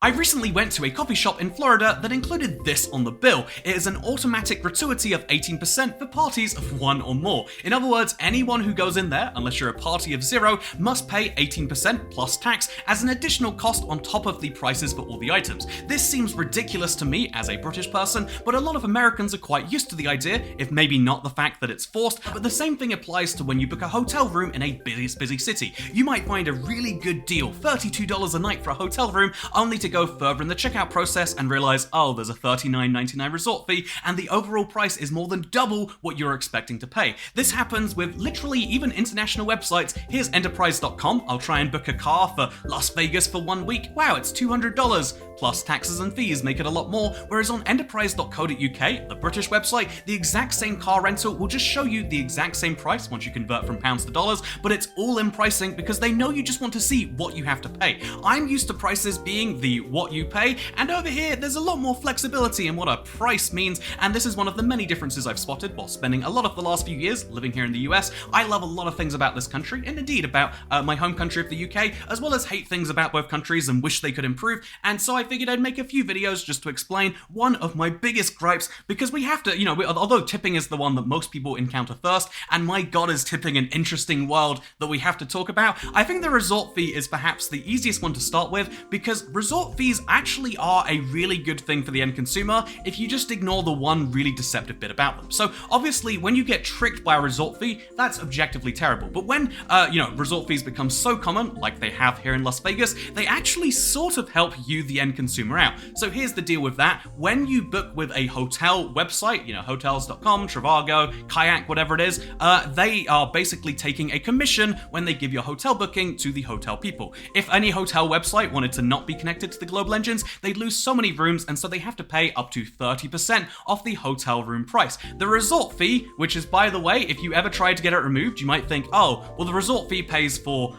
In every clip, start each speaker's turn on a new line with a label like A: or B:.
A: I recently went to a coffee shop in Florida that included this on the bill. It is an automatic gratuity of 18% for parties of 1 or more. In other words, anyone who goes in there, unless you're a party of 0, must pay 18% plus tax as an additional cost on top of the prices for all the items. This seems ridiculous to me as a British person, but a lot of Americans are quite used to the idea, if maybe not the fact that it's forced, but the same thing applies to when you book a hotel room in a busy city. You might find a really good deal, $32 a night for a hotel room, only to go further in the checkout process and realize, oh, there's a $39.99 resort fee, and the overall price is more than double what you're expecting to pay. This happens with literally even international websites. Here's enterprise.com. I'll try and book a car for Las Vegas for 1 week. Wow, it's $200 plus taxes and fees make it a lot more. Whereas on enterprise.co.uk, the British website, the exact same car rental will just show you the exact same price once you convert from pounds to dollars, but it's all in pricing because they know you just want to see what you have to pay. I'm used to prices being the what you pay, and over here there's a lot more flexibility in what a price means, and this is one of the many differences I've spotted while spending a lot of the last few years living here in the US. I love a lot of things about this country, and indeed about my home country of the UK, as well as hate things about both countries and wish they could improve, and so I figured I'd make a few videos just to explain one of my biggest gripes, because we have to, although tipping is the one that most people encounter first, and my god is tipping an interesting world that we have to talk about, I think the resort fee is perhaps the easiest one to start with, because resort fees actually are a really good thing for the end consumer if you just ignore the one really deceptive bit about them. So obviously when you get tricked by a resort fee, that's objectively terrible, but when resort fees become so common, like they have here in Las Vegas, they actually sort of help you, the end consumer, out. So here's the deal with that. When you book with a hotel website, hotels.com, Trivago, Kayak, whatever it is, they are basically taking a commission when they give your hotel booking to the hotel people. If any hotel website wanted to not be connected to the global engines, they'd lose so many rooms, and so they have to pay up to 30% off the hotel room price. The resort fee, which is, by the way, if you ever try to get it removed, you might think, oh, well, the resort fee pays for,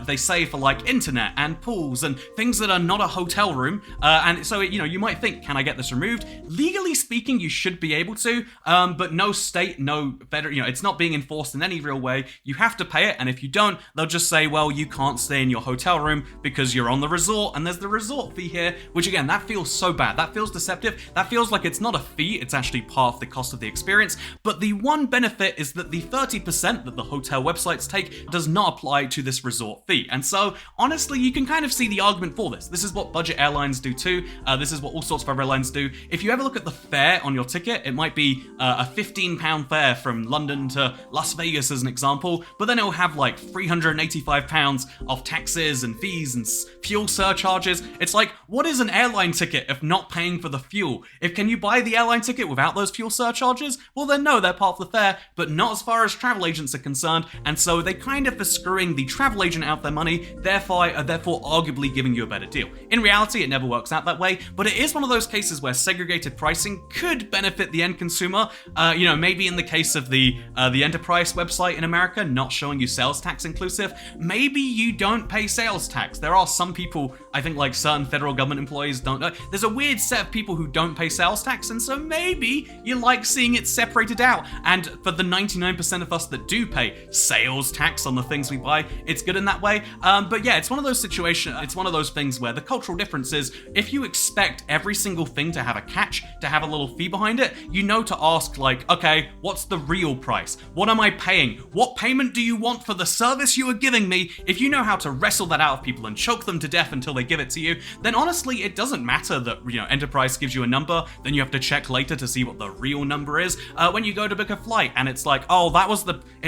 A: they say for like internet and pools and things that are not a hotel room, and so, you might think, can I get this removed? Legally speaking, you should be able to, but no state, no federal, it's not being enforced in any real way. You have to pay it, and if you don't, they'll just say, well, you can't stay in your hotel room because you're on the resort, and there's the resort fee here, which again, that feels so bad. That feels deceptive. That feels like it's not a fee, it's actually part of the cost of the experience. But the one benefit is that the 30% that the hotel websites take does not apply to this resort fee. And so, honestly, you can kind of see the argument for this. This is what budget airlines do too. This is what all sorts of other airlines do. If you ever look at the fare on your ticket, it might be a £15 fare from London to Las Vegas as an example, but then it'll have like £385 of taxes and fees and fuel surcharges. It's like, what is an airline ticket if not paying for the fuel? Can you buy the airline ticket without those fuel surcharges? Well then no, they're part of the fare, but not as far as travel agents are concerned, and so they kind of are screwing the travel agent out their money, therefore arguably giving you a better deal. In reality, it never works out that way, but it is one of those cases where segregated pricing could benefit the end consumer. Maybe in the case of the enterprise website in America not showing you sales tax inclusive, maybe you don't pay sales tax. There are some people, I think like certain federal government employees don't know. There's a weird set of people who don't pay sales tax, and so maybe you like seeing it separated out. And for the 99% of us that do pay sales tax on the things we buy, it's good in that way. But yeah, it's one of those situations, it's one of those things where the cultural difference is, if you expect every single thing to have a catch, to have a little fee behind it, to ask like, okay, what's the real price? What am I paying? What payment do you want for the service you are giving me? If you know how to wrestle that out of people and choke them to death until they give it to you, then honestly, it doesn't matter that, Enterprise gives you a number, then you have to check later to see what the real number is. When you go to book a flight and it's like, oh,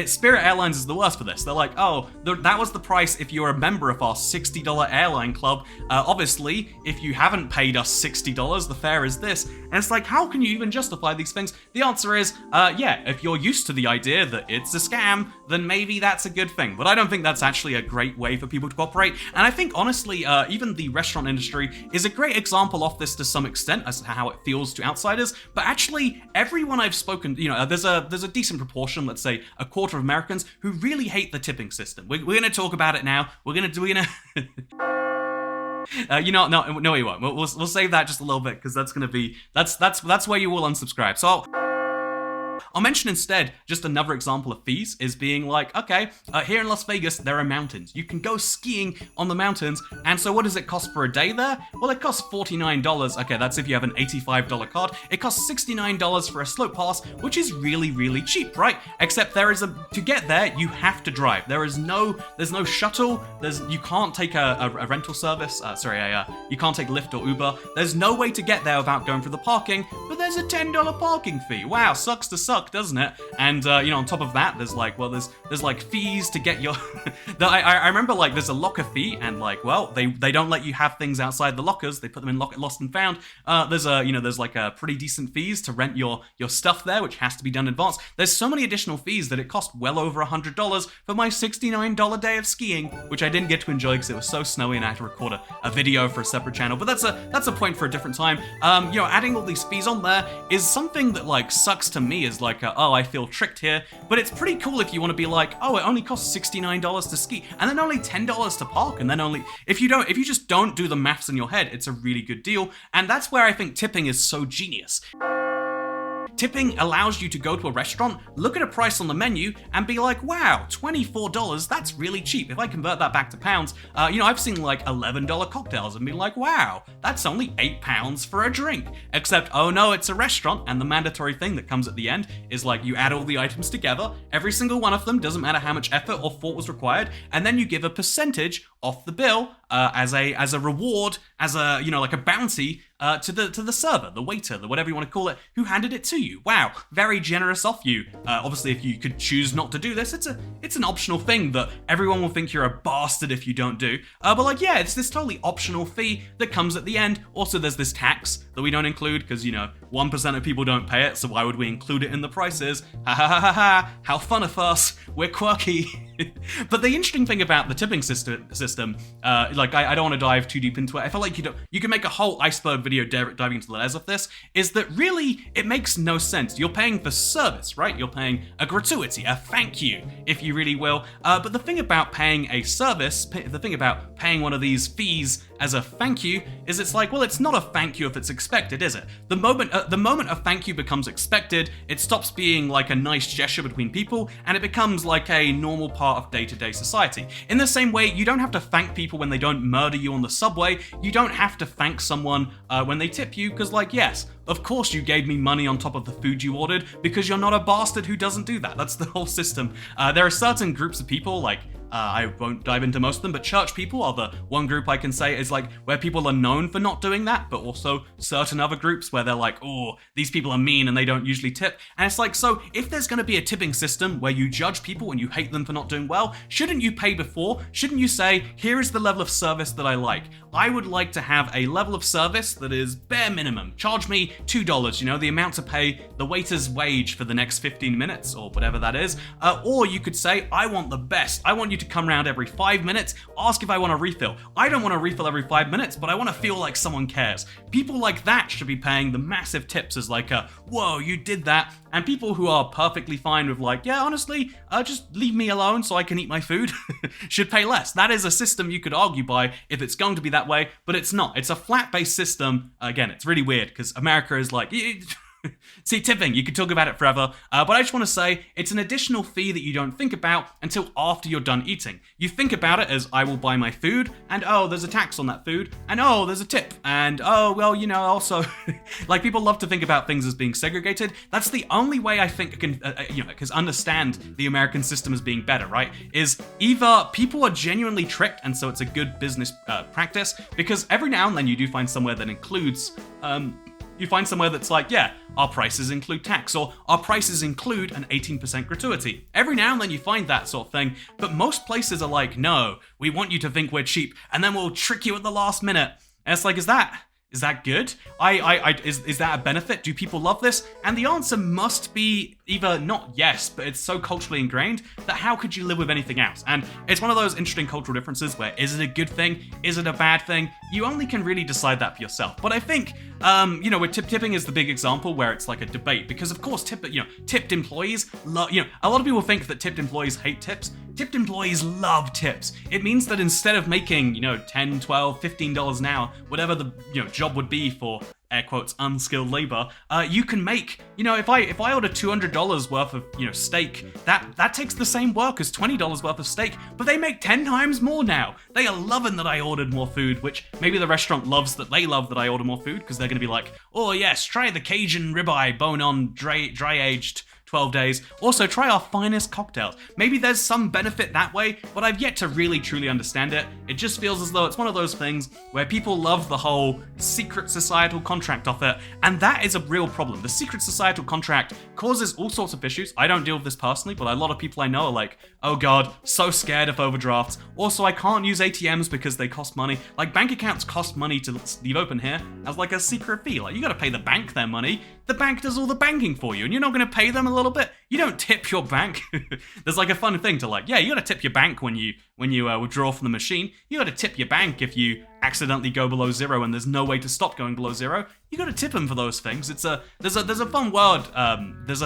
A: Spirit Airlines is the worst for this. They're like, oh, that was the price if you're a member of our $60 airline club. Obviously, if you haven't paid us $60, the fare is this. And it's like, how can you even justify these things? The answer is, if you're used to the idea that it's a scam, then maybe that's a good thing. But I don't think that's actually a great way for people to operate. And I think, honestly, even the restaurant industry is a great example of this to some extent as to how it feels to outsiders. But actually, everyone I've spoken, there's a decent proportion, let's say a quarter of Americans, who really hate the tipping system. We're going to talk about it now. We're going to... no, we won't. We'll save that just a little bit, because that's going to be... That's where you will unsubscribe. So I'll mention instead just another example of fees is being like, okay, here in Las Vegas, there are mountains. You can go skiing on the mountains, and so what does it cost for a day there? Well, it costs $49. Okay, that's if you have an $85 card. It costs $69 for a slope pass, which is really, really cheap, right? Except to get there, you have to drive. There's no shuttle. You can't take a rental service. You can't take Lyft or Uber. There's no way to get there without going through the parking, but there's a $10 parking fee. Wow, sucks to suck, doesn't it? And on top of that, there's like fees to get your. I remember like there's a locker fee, and like, well, they don't let you have things outside the lockers. They put them in lost and found. There's like a pretty decent fees to rent your stuff there, which has to be done in advance. There's so many additional fees that it cost well over $100 for my $69 day of skiing, which I didn't get to enjoy because it was so snowy and I had to record a video for a separate channel. But that's a point for a different time. Adding all these fees on there is something that like sucks to me. Is like, I feel tricked here. But it's pretty cool if you want to be like, oh, it only costs $69 to ski, and then only $10 to park, and then only if you just don't do the maths in your head, it's a really good deal. And that's where I think tipping is so genius. Tipping allows you to go to a restaurant, look at a price on the menu, and be like, wow, $24, that's really cheap. If I convert that back to pounds, I've seen like $11 cocktails and be like, wow, that's only £8 for a drink. Except, oh no, it's a restaurant, and the mandatory thing that comes at the end is like you add all the items together, every single one of them, doesn't matter how much effort or thought was required, and then you give a percentage off the bill as a reward, as a like a bounty to the server, the waiter, whatever you want to call it, who handed it to you. Wow, very generous of you. Obviously, if you could choose not to do this, it's an optional thing that everyone will think you're a bastard if you don't do. But like, yeah, it's this totally optional fee that comes at the end. Also, there's this tax that we don't include because 1% of people don't pay it, so why would we include it in the prices? Ha ha ha ha ha! How fun of us! We're quirky. But the interesting thing about the tipping system, I don't want to dive too deep into it. I feel like you can make a whole iceberg video diving into the layers of this. Is that really? It makes no sense. You're paying for service, right? You're paying a gratuity, a thank you, if you really will. But the thing about paying a service, the thing about paying one of these fees as a thank you, is it's like, well, it's not a thank you if it's expected, is it? The moment a thank you becomes expected, it stops being like a nice gesture between people, and it becomes like a normal part of day-to-day society. In the same way, you don't have to thank people when they don't murder you on the subway. You don't have to thank someone when they tip you, because like, yes, of course you gave me money on top of the food you ordered, because you're not a bastard who doesn't do that. That's the whole system. There are certain groups of people, like, I won't dive into most of them, but church people are the one group I can say is like where people are known for not doing that, but also certain other groups where they're like, oh, these people are mean and they don't usually tip. And it's like, so if there's going to be a tipping system where you judge people and you hate them for not doing well, shouldn't you pay before? Shouldn't you say, here is the level of service that I like? I would like to have a level of service that is bare minimum. Charge me $2, the amount to pay the waiter's wage for the next 15 minutes or whatever that is. Or you could say, I want the best. I want you to come around every 5 minutes, ask if I want a refill. I don't want a refill every 5 minutes, but I want to feel like someone cares. People like that should be paying the massive tips as like whoa, you did that. And people who are perfectly fine with like, yeah, honestly, just leave me alone so I can eat my food, should pay less. That is a system you could argue by if it's going to be that way, but it's not. It's a flat-based system. Again, it's really weird because America is like... See, tipping, you could talk about it forever, but I just want to say it's an additional fee that you don't think about until after you're done eating. You think about it as, I will buy my food, and oh, there's a tax on that food, and oh, there's a tip, and oh, well, also, like, people love to think about things as being segregated. That's the only way I think I can, because understand the American system as being better, right? Is either people are genuinely tricked, and so it's a good business practice, because every now and then you do find somewhere that includes, you find somewhere that's like, yeah, our prices include tax, or our prices include an 18% gratuity. Every now and then you find that sort of thing, but most places are like, no, we want you to think we're cheap, and then we'll trick you at the last minute. And it's like, is that good? Is that a benefit? Do people love this? And the answer must be either not yes, but it's so culturally ingrained that how could you live with anything else? And it's one of those interesting cultural differences where is it a good thing? Is it a bad thing? You only can really decide that for yourself. But I think, with tipping is the big example where it's like a debate, because of course, tipped employees, a lot of people think that tipped employees hate tips. Tipped employees love tips. It means that instead of making, $10, $12, $15 an hour, whatever the job would be for air quotes, unskilled labor, you can make, if I order $200 worth of, steak, that takes the same work as $20 worth of steak, but they make 10 times more now. They are loving that I ordered more food, which maybe the restaurant loves that they love that I order more food, because they're going to be like, oh yes, try the Cajun ribeye, bone-on, dry-aged 12 days. Also, try our finest cocktails. Maybe there's some benefit that way, but I've yet to really truly understand it. It just feels as though it's one of those things where people love the whole secret societal contract of it, and that is a real problem. The secret societal contract causes all sorts of issues. I don't deal with this personally, but a lot of people I know are like, oh god, so scared of overdrafts. Also, I can't use ATMs because they cost money. Like, bank accounts cost money to leave open here as like a secret fee. Like, you gotta pay the bank their money. The bank does all the banking for you, and you're not gonna pay them a little bit. You don't tip your bank. There's like a fun thing to like, yeah, you gotta tip your bank when you withdraw from the machine. You gotta tip your bank if you accidentally go below zero and there's no way to stop going below zero. You gotta tip them for those things. There's a fun word. There's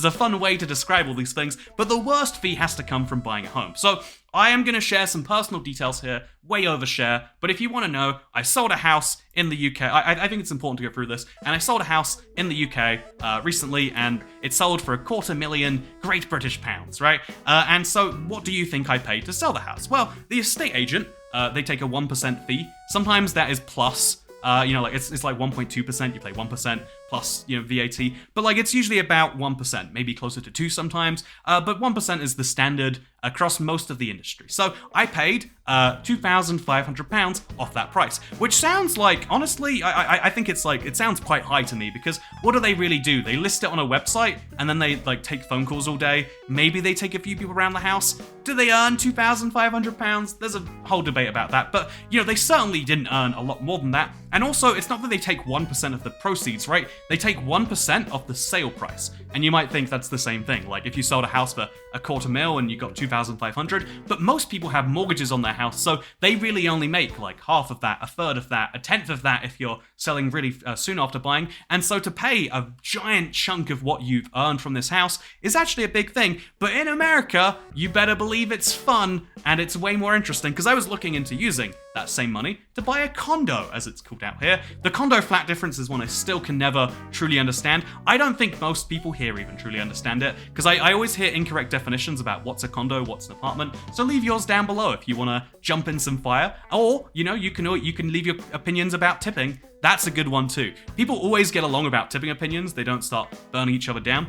A: a fun way to describe all these things. But the worst fee has to come from buying a home. So I am gonna share some personal details here, way overshare. But if you want to know, I sold a house in the UK. I think it's important to go through this. And I sold a house in the UK recently, and it sold for $250,000 Great British pounds, right? And so, what do you think I paid to sell the house? Well, the estate agent, they take a 1% fee. Sometimes that is plus. It's like 1.2%, you pay 1% plus, VAT. But like, it's usually about 1%, maybe closer to 2 sometimes. But 1% is the standard across most of the industry. So I paid £2,500 off that price, which sounds like, honestly, I think it sounds quite high to me, because what do they really do? They list it on a website and then they like take phone calls all day. Maybe they take a few people around the house. Do they earn £2,500? There's a whole debate about that, but they certainly didn't earn a lot more than that. And also, it's not that they take 1% of the proceeds, right? They take 1% of the sale price. And you might think that's the same thing. Like, if you sold a house for $250,000 and you got $2,500, but most people have mortgages on their house, so they really only make like half of that, a third of that, a tenth of that if you're selling really soon after buying. And so to pay a giant chunk of what you've earned from this house is actually a big thing. But in America, you better believe it's fun and it's way more interesting, because I was looking into using that same money to buy a condo, as it's called out here. The condo flat difference is one I still can never truly understand. I don't think most people here even truly understand it, because I always hear incorrect definitions about what's a condo, what's an apartment. So leave yours down below if you want to jump in some fire, or you can leave your opinions about tipping. That's a good one too. People always get along about tipping opinions. They don't start burning each other down.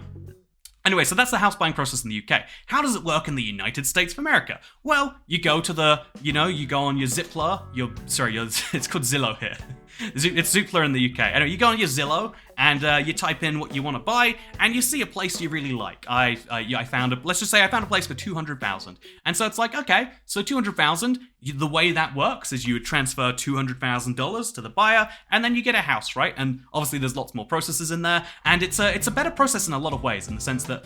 A: Anyway, so that's the house buying process in the UK. How does it work in the United States of America? Well, you go to you go on your Zipler, it's called Zillow here. It's Zoopla in the UK. Anyway, you go on your Zillow and you type in what you want to buy, and you see a place you really like. Let's just say I found a place for $200,000, and so it's like, okay, so $200,000. The way that works is you would transfer $200,000 to the buyer, and then you get a house, right? And obviously, there's lots more processes in there, and it's a better process in a lot of ways, in the sense that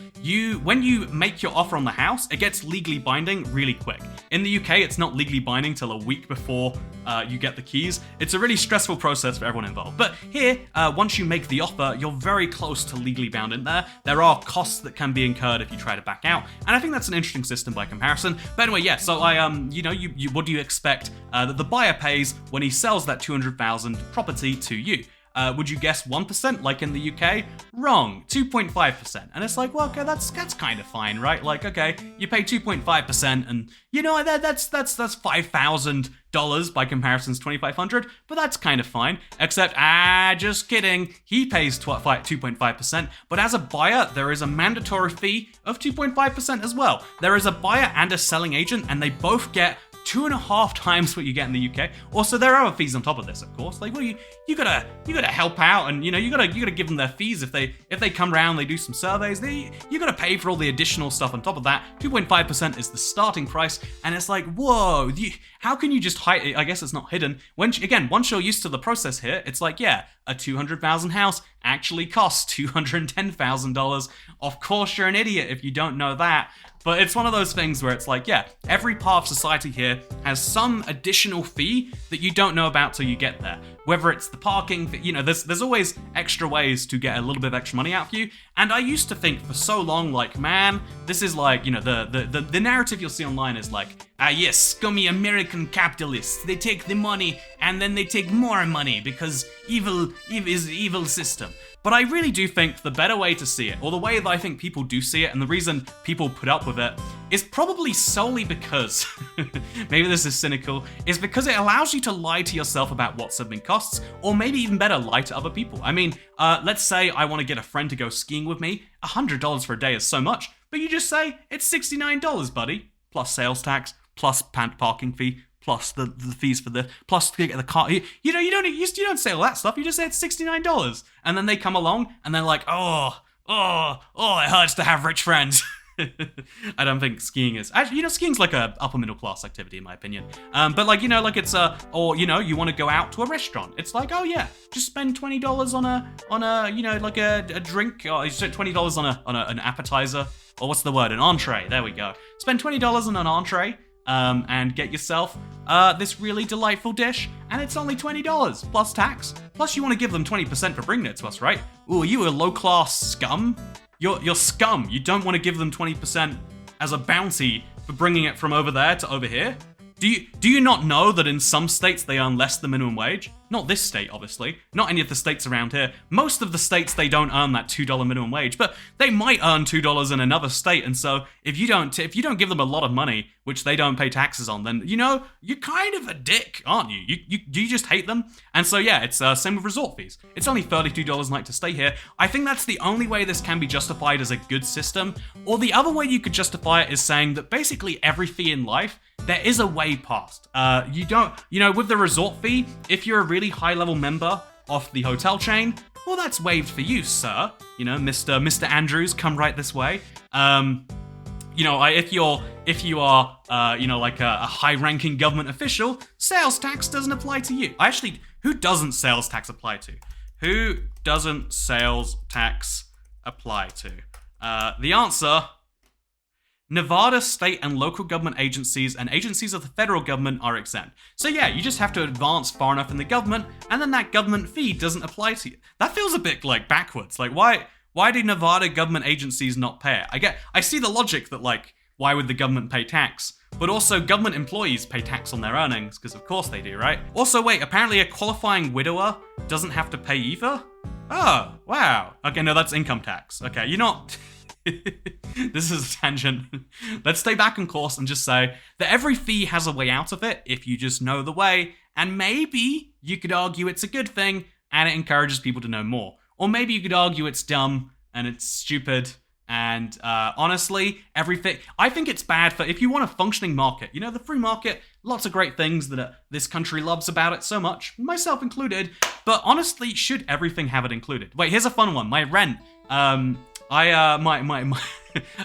A: when you make your offer on the house, it gets legally binding really quick. In the UK, it's not legally binding till a week before you get the keys. It's a really stressful process for everyone involved. But here, once you make the offer, you're very close to legally bound in there. There are costs that can be incurred if you try to back out, and I think that's an interesting system by comparison. But anyway, yeah. So what do you expect that the buyer pays when he sells that $200,000 property to you? Would you guess 1% like in the UK? Wrong, 2.5%. And it's like, well, okay, that's kind of fine, right? Like, okay, you pay 2.5%, and that's $5,000 by comparison to $2,500, but that's kind of fine. Except, just kidding, he pays 2.5%, but as a buyer, there is a mandatory fee of 2.5% as well. There is a buyer and a selling agent, and they both get 2.5 times what you get in the UK. Also, there are other fees on top of this, of course. Like, well, you gotta help out, and you gotta give them their fees if they come around, they do some surveys. You gotta pay for all the additional stuff on top of that. 2.5% is the starting price, and it's like, whoa, how can you just hide it? I guess it's not hidden. Once you're used to the process here, it's like, yeah, a $200,000 house actually costs $210,000. Of course, you're an idiot if you don't know that. But it's one of those things where it's like, yeah, every part of society here has some additional fee that you don't know about till you get there. whether it's the parking, you know, there's always extra ways to get a little bit of extra money out of you. And I used to think for so long, like, man, this is like, you know, the narrative you'll see online is like, yes, scummy American capitalists, they take the money and then they take more money because evil is evil system. But I really do think the better way to see it, or the way that I think people do see it, and the reason people put up with it, is probably solely because, maybe this is cynical, is because it allows you to lie to yourself about what something costs, or maybe even better, lie to other people. I mean, let's say I want to get a friend to go skiing with me. $100 for a day is so much, but you just say, it's $69, buddy, plus sales tax, plus parking fee, plus the fees for this, plus to get the car. You don't say all that stuff. You just say it's $69, and then they come along and they're like, oh, it hurts to have rich friends. I don't think skiing is actually, you know, skiing's like a upper middle class activity in my opinion. But like, you know, like it's or you know, you want to go out to a restaurant. It's like, oh yeah, just spend $20 on a you know, like a drink, or you spend $20 on an appetizer, or what's the word, an entree. There we go. Spend $20 on an entree. And get yourself this really delightful dish, and it's only $20 plus tax. Plus, you want to give them 20% for bringing it to us, right? Ooh, you a low-class scum? You're scum. You don't want to give them 20% as a bounty for bringing it from over there to over here? Do you not know that in some states they earn less than minimum wage? Not this state, obviously. Not any of the states around here. Most of the states, they don't earn that $2 minimum wage, but they might earn $2 in another state. And so if you don't give them a lot of money, which they don't pay taxes on, then, you know, you're kind of a dick, aren't you? You just hate them. And so, yeah, it's same with resort fees. It's only $32 a night to stay here. I think that's the only way this can be justified as a good system. Or the other way you could justify it is saying that basically every fee in life, there is a way past. You know, with the resort fee, if you're a really high-level member of the hotel chain, well, that's waived for you, sir. You know, Mr. Andrews, come right this way. You know, if you are, you know, like a high-ranking government official, sales tax doesn't apply to you. Actually, who doesn't sales tax apply to? Who doesn't sales tax apply to? The answer: Nevada state and local government agencies and agencies of the federal government are exempt. So yeah, you just have to advance far enough in the government, and then that government fee doesn't apply to you. That feels a bit like backwards. Like why do Nevada government agencies not pay it? I see the logic that like, why would the government pay tax? But also government employees pay tax on their earnings, because of course they do, right? Also wait, apparently a qualifying widower doesn't have to pay either? Oh, wow. Okay, no, that's income tax. Okay, you're not... This is a tangent. Let's stay back on course and just say that every fee has a way out of it if you just know the way, and maybe you could argue it's a good thing and it encourages people to know more. Or maybe you could argue it's dumb and it's stupid and honestly, everything. I think it's bad for if you want a functioning market. You know, the free market, lots of great things that this country loves about it so much, myself included, but honestly, should everything have it included? Wait, here's a fun one. My rent. My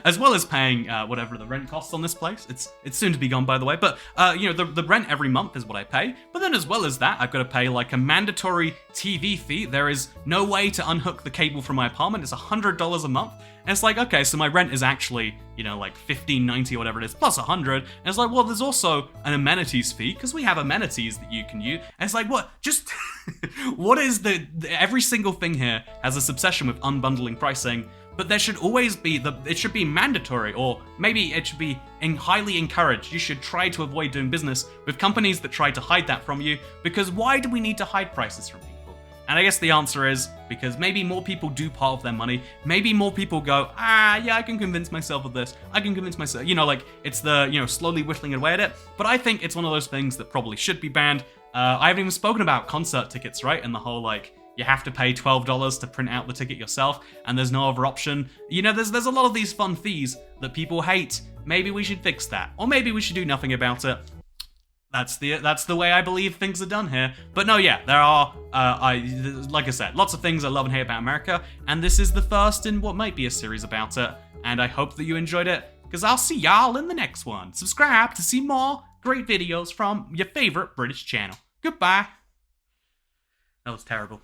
A: as well as paying whatever the rent costs on this place, it's soon to be gone, by the way, but you know, the rent every month is what I pay, but then as well as that, I've got to pay like a mandatory TV fee. There is no way to unhook the cable from my apartment. It's $100 a month, and it's like, okay, so my rent is actually, you know, like $15.90 or whatever it is, plus $100, and it's like, well, there's also an amenities fee, because we have amenities that you can use, and it's like, what, just, what is every single thing here has this obsession with unbundling pricing. But there should always be, it should be mandatory, or maybe it should be highly encouraged. You should try to avoid doing business with companies that try to hide that from you, because why do we need to hide prices from people? And I guess the answer is, because maybe more people do part of their money, maybe more people go, yeah, I can convince myself of this, I can convince myself, you know, like, it's the, you know, slowly whittling away at it, but I think it's one of those things that probably should be banned. I haven't even spoken about concert tickets, right, and the whole, like, you have to pay $12 to print out the ticket yourself, and there's no other option. You know, there's a lot of these fun fees that people hate. Maybe we should fix that, or maybe we should do nothing about it. That's the way I believe things are done here. But no, yeah, there are, like I said, lots of things I love and hate about America, and this is the first in what might be a series about it, and I hope that you enjoyed it, because I'll see y'all in the next one. Subscribe to see more great videos from your favorite British channel. Goodbye. That was terrible.